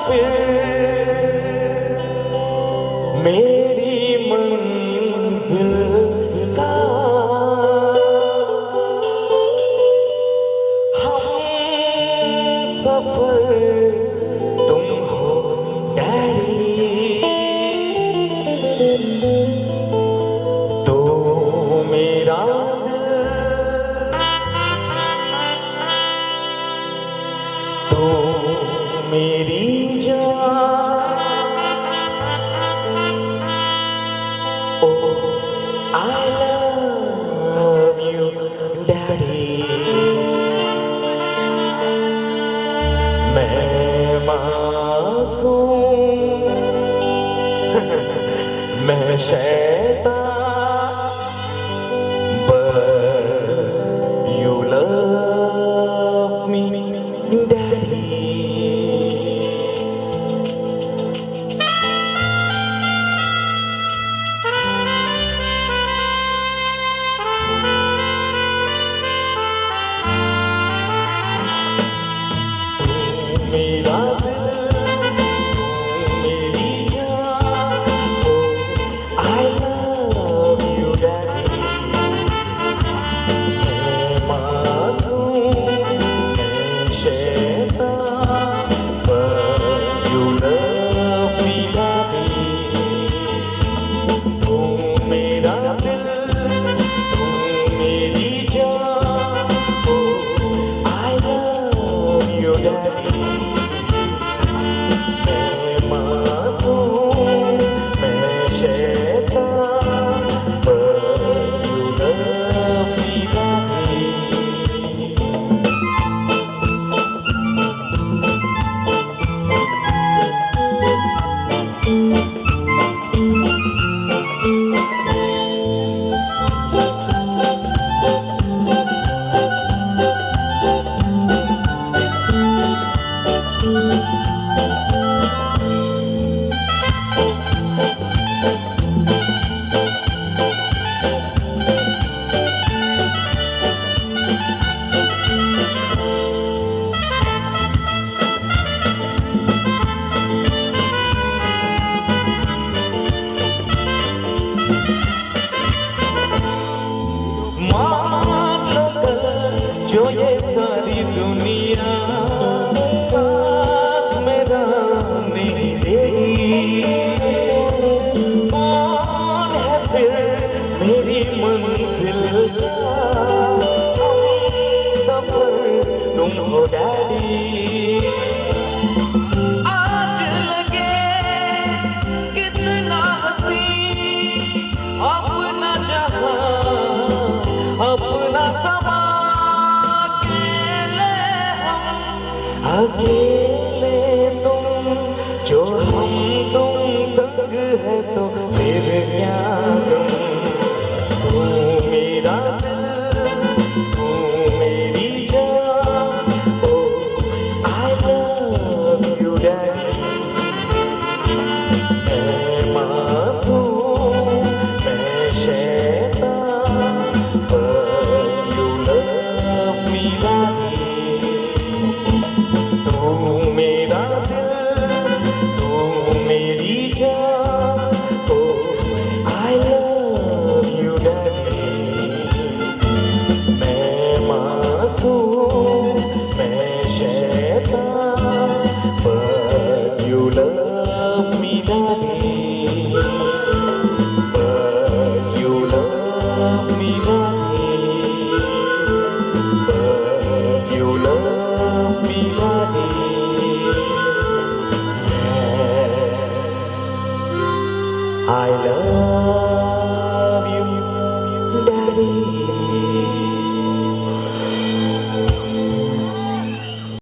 फिर मेरी मंजिल का हम सफर तुम हो डैडी, तो मेरा तो मेरी जान, oh I love you daddy। मैं मासूम मैं शैतान, but you love me daddy। मेरा दिल मेरी जान, oh I love you daddy। मैं मासूम मैं शैतान, but you love me daddy। तू मेरा दिल तू मेरी जान, oh I love you daddy। जो ये सारी दुनिया साथ मेरा नहीं देगी, कौन है फिर मेरी मंजिल का सफर तुम हो डैडी। आज लगे कितना हंसी अपना जहां अपना समा अकेले